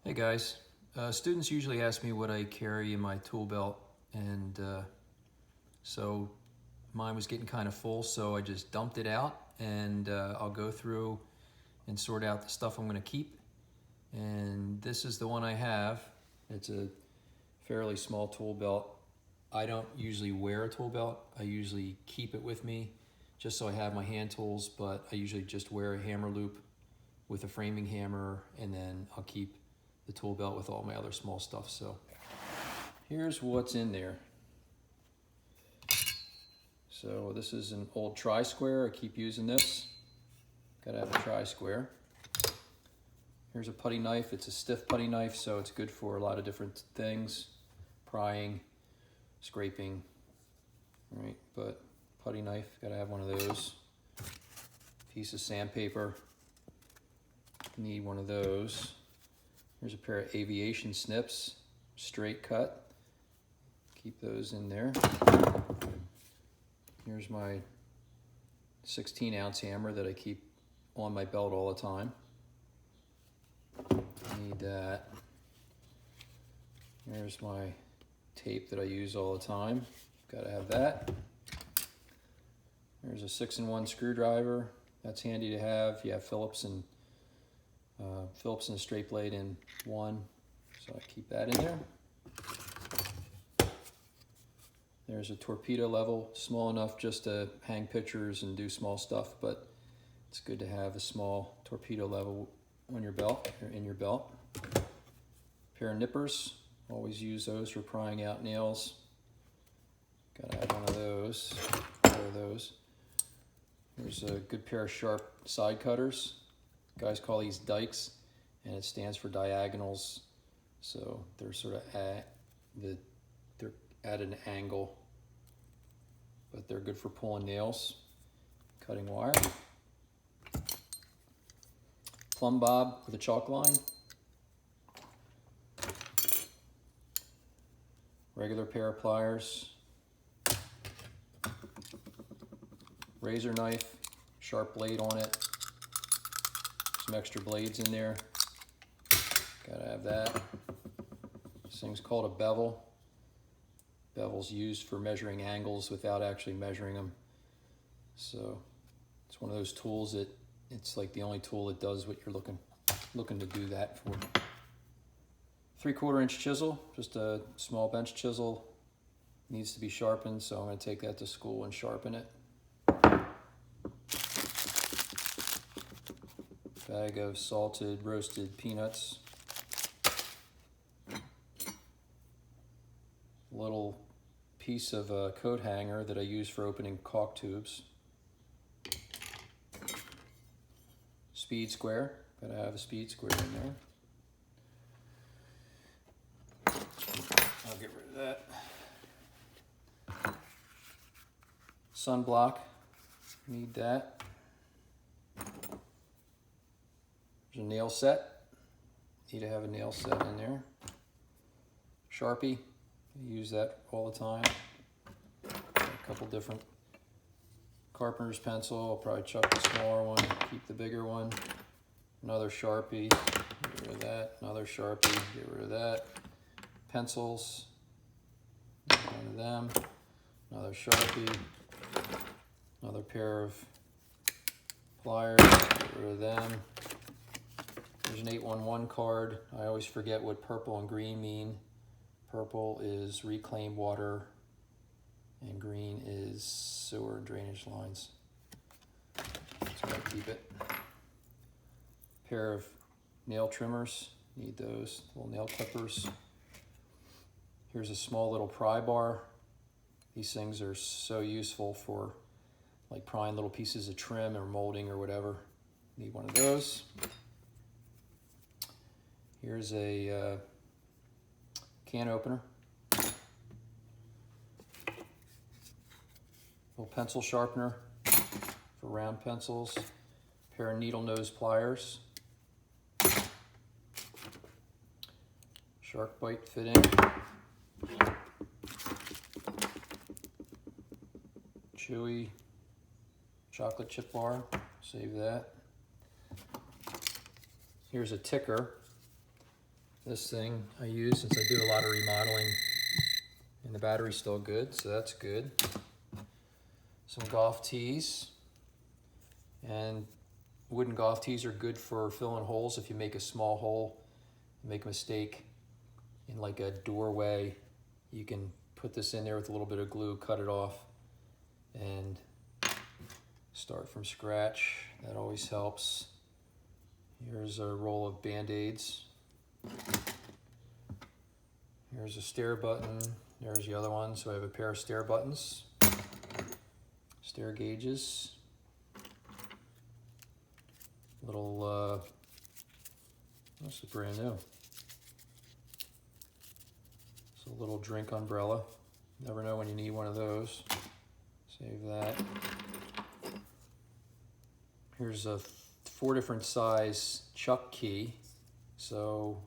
Hey guys, students usually ask me what I carry in my tool belt, and so mine was getting kind of full, so I just dumped it out, and I'll go through and sort out the stuff I'm going to keep. And this is the one I have. It's a fairly small tool belt. I don't usually wear a tool belt. I usually keep it with me just so I have my hand tools, but I usually just wear a hammer loop with a framing hammer, and then I'll keep the tool belt with all my other small stuff. So here's what's in there. So this is an old tri-square. I keep using this. Gotta have a tri-square. Here's a putty knife. It's a stiff putty knife, so it's good for a lot of different things. Prying, scraping, right? But putty knife, gotta have one of those. Piece of sandpaper, need one of those. Here's a pair of aviation snips, straight cut. Keep those in there. Here's my 16-ounce hammer that I keep on my belt all the time. Need that. Here's my tape that I use all the time. Gotta have that. There's a 6-in-1 screwdriver. That's handy to have. You have Phillips and a straight blade in one, so I keep that in there. There's a torpedo level, small enough just to hang pictures and do small stuff, but it's good to have a small torpedo level on your belt or in your belt. Pair of nippers, always use those for prying out nails. Gotta have one of those. Pair of those. There's a good pair of sharp side cutters. Guys call these dikes, and it stands for diagonals. So they're sort of they're at an angle, but they're good for pulling nails, cutting wire. Plumb bob with a chalk line. Regular pair of pliers. Razor knife, sharp blade on it. Some extra blades in there. Gotta have that. This thing's called a bevel. Bevel's used for measuring angles without actually measuring them. So it's one of those tools that it's like the only tool that does what you're looking to do that for. 3/4 inch chisel, just a small bench chisel. Needs to be sharpened, so I'm going to take that to school and sharpen it. Bag of salted roasted peanuts. Little piece of a coat hanger that I use for opening caulk tubes. Speed square, gotta have a speed square in there. I'll get rid of that. Sunblock, need that. There's a nail set, need to have a nail set in there. Sharpie, I use that all the time. Got a couple different carpenter's pencil. I'll probably chuck the smaller one, keep the bigger one. Another Sharpie, get rid of that. Another Sharpie, get rid of that. Pencils, one of them. Another Sharpie. Another pair of pliers, get rid of them. There's an 811 card. I always forget what purple and green mean. Purple is reclaimed water, and green is sewer and drainage lines. So I keep it. Pair of nail trimmers, need those, little nail clippers. Here's a small little pry bar. These things are so useful for like prying little pieces of trim or molding or whatever. Need one of those. Here's a can opener. Little pencil sharpener for round pencils. Pair of needle nose pliers. Shark bite fitting. Chewy chocolate chip bar, save that. Here's a ticker. This thing I use since I do a lot of remodeling, and the battery's still good, so that's good. Some golf tees, and wooden golf tees are good for filling holes. If you make a small hole, make a mistake in like a doorway, you can put this in there with a little bit of glue, cut it off, and start from scratch. That always helps. Here's a roll of Band-Aids. Here's a stair button. There's the other one. So I have a pair of stair buttons, stair gauges, little, this is brand new. It's a little drink umbrella. Never know when you need one of those. Save that. Here's a 4 different size chuck key. So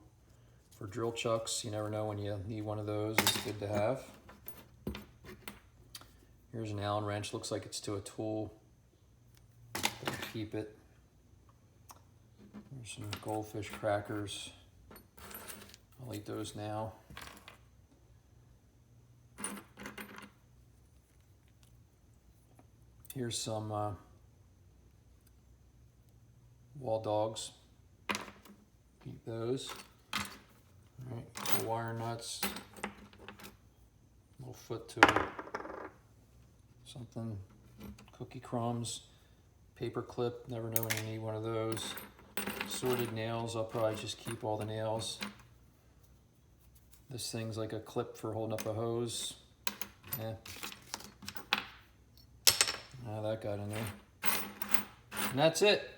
for drill chucks, you never know when you need one of those. It's good to have. Here's an Allen wrench. Looks like it's to a tool. Keep it. There's some goldfish crackers. I'll eat those now. Here's some wall dogs. Keep those. All right, couple wire nuts. Little foot to it. Something. Cookie crumbs. Paper clip. Never know when you need one of those. Sorted nails. I'll probably just keep all the nails. This thing's like a clip for holding up a hose. Yeah. That got in there. And that's it.